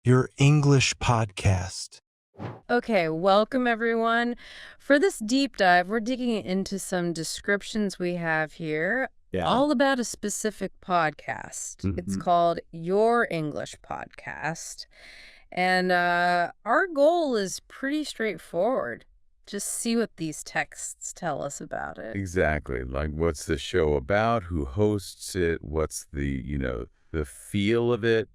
Your English podcast. Okay, welcome everyone. For this deep dive, we're digging into some descriptions we have here, all about a specific podcast. It's called Your English Podcast. And our goal is pretty straightforward. Just see what these texts tell us about it. Exactly. Like, what's the show about? Who hosts it? What's the feel of it?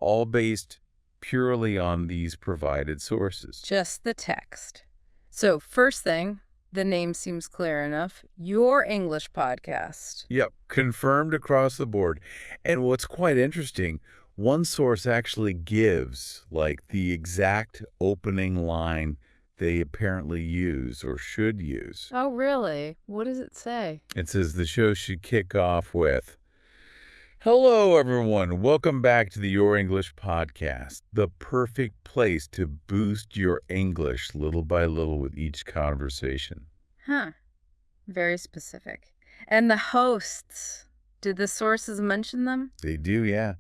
All based purely on these provided sources. Just the text. So first thing, the name seems clear enough. Your English Podcast. Yep. Confirmed across the board. And what's quite interesting, one source actually gives, like, the exact opening line they apparently use or should use. Oh, really? What does it say? It says the show should kick off with, "Hello, everyone. Welcome back to the Your English Podcast, the perfect place to boost your English little by little with each conversation." Huh. Very specific. And the hosts, did the sources mention them? They do, yeah.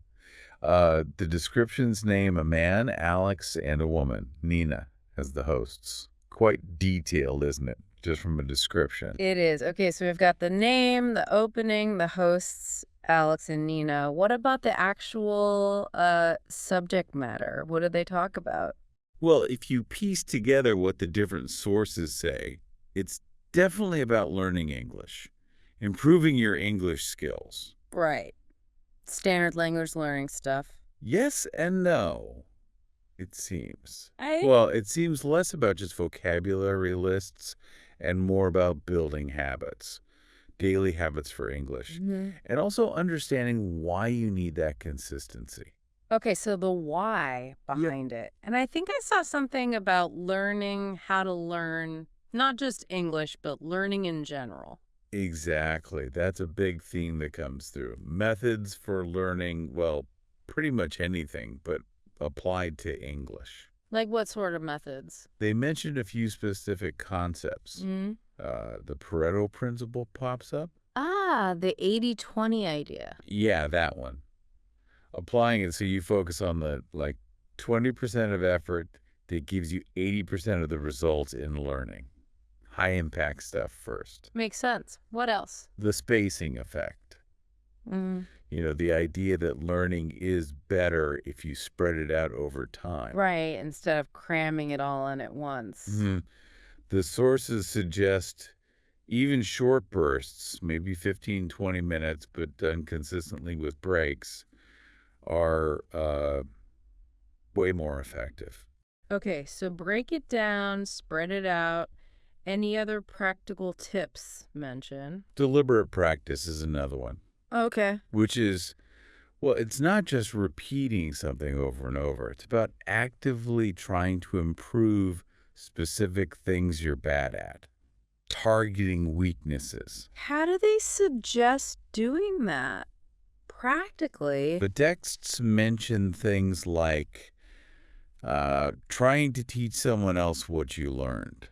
The descriptions name a man, Alex, and a woman, Nina, as the hosts. Quite detailed, isn't it? Just from a description. It is. Okay, so we've got the name, the opening, the hosts, Alex and Nina. What about the actual subject matter? What do they talk about? Well, if you piece together what the different sources say, it's definitely about learning English, improving your English skills. Right. Standard language learning stuff. Yes and no, it seems. I Well, it seems less about just vocabulary lists and more about building habits, daily habits for English, and also understanding why you need that consistency. Okay, so the why behind it. And I think I saw something about learning how to learn, not just English, but learning in general. Exactly. That's a big theme that comes through. Methods for learning, well, pretty much anything, but applied to English. Like what sort of methods? They mentioned a few specific concepts. The Pareto principle pops up. Ah, the 80-20 idea. Yeah, that one. Applying it so you focus on the, 20% of effort that gives you 80% of the results in learning. High impact stuff first. Makes sense. What else? The spacing effect. The idea that learning is better if you spread it out over time. Right, instead of cramming it all in at once. The sources suggest even short bursts, maybe 15, 20 minutes, but done consistently with breaks, are way more effective. Okay, so break it down, spread it out. Any other practical tips mention? Deliberate practice is another one. Okay. Which is, well, it's not just repeating something over and over. It's about actively trying to improve specific things you're bad at, targeting weaknesses. How do they suggest doing that practically? The texts mention things like trying to teach someone else what you learned,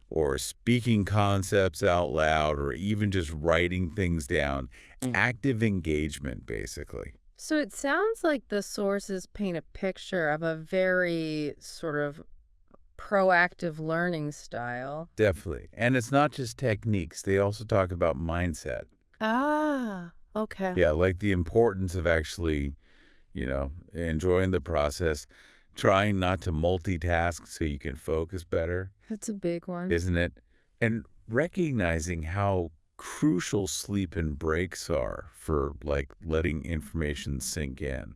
or speaking concepts out loud, or even just writing things down. Active engagement, basically. So it sounds like the sources paint a picture of a very sort of proactive learning style. Definitely. And it's not just techniques. They also talk about mindset. Ah, okay. Yeah, like the importance of actually, enjoying the process, trying not to multitask so you can focus better. That's a big one. Isn't it? And recognizing how crucial sleep and breaks are for, letting information sink in.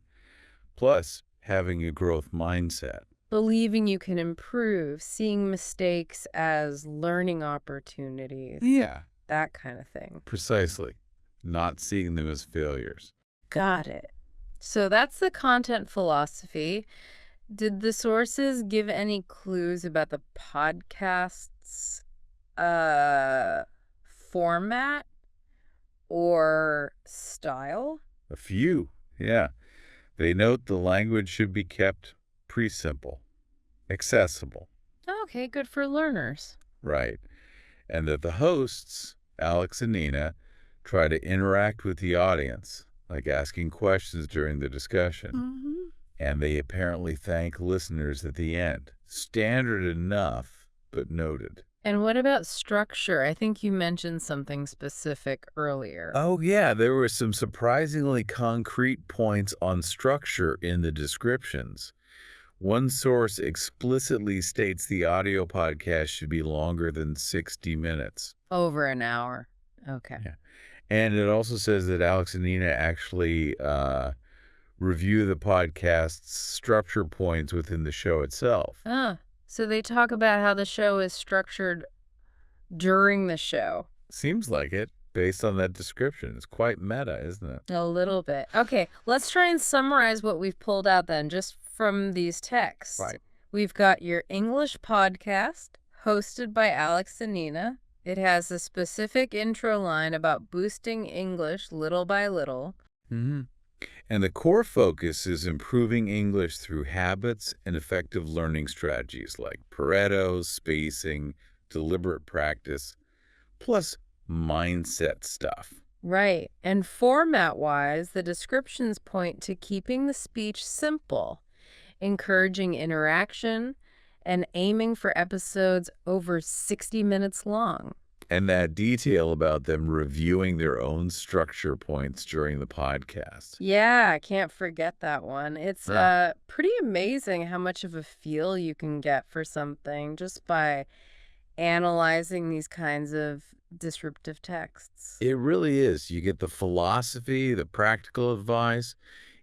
Plus, having a growth mindset. Believing you can improve, seeing mistakes as learning opportunities. Yeah. That kind of thing. Precisely. Not seeing them as failures. Got it. So that's the content philosophy. Did the sources give any clues about the podcast's format or style? A few, yeah. They note the language should be kept pretty simple, accessible. Okay, good for learners. Right. And that the hosts, Alex and Nina, try to interact with the audience, like asking questions during the discussion. And they apparently thank listeners at the end. Standard enough, but noted. And what about structure? I think you mentioned something specific earlier. Oh, yeah, there were some surprisingly concrete points on structure in the descriptions. One source explicitly states the audio podcast should be longer than 60 minutes. Over an hour. Okay. Yeah. And it also says that Alex and Nina actually review the podcast's structure points within the show itself. So they talk about how the show is structured during the show. Seems like it, based on that description. It's quite meta, isn't it? A little bit. Okay, let's try and summarize what we've pulled out then, just from these texts. Right. We've got your English podcast, hosted by Alex and Nina. It has a specific intro line about boosting English little by little. Mm-hmm. And the core focus is improving English through habits and effective learning strategies like Pareto, spacing, deliberate practice, plus mindset stuff. Right. And format-wise, the descriptions point to keeping the speech simple, encouraging interaction, and aiming for episodes over 60 minutes long. And that detail about them reviewing their own structure points during the podcast. Yeah, I can't forget that one. It's pretty amazing how much of a feel you can get for something just by analyzing these kinds of disruptive texts. It really is. You get the philosophy, the practical advice,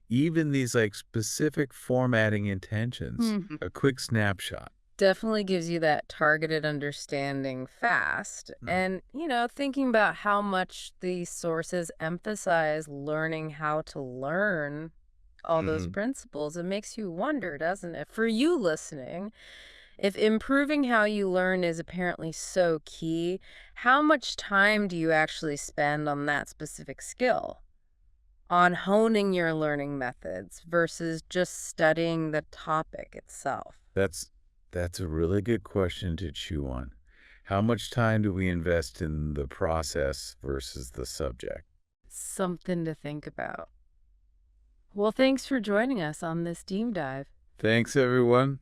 even these like specific formatting intentions. A quick snapshot. Definitely gives you that targeted understanding fast. And, thinking about how much these sources emphasize learning how to learn all those principles, it makes you wonder, doesn't it? For you listening, if improving how you learn is apparently so key, how much time do you actually spend on that specific skill? On honing your learning methods versus just studying the topic itself? That's a really good question to chew on. How much time do we invest in the process versus the subject? Something to think about. Well, thanks for joining us on this deep dive. Thanks, everyone.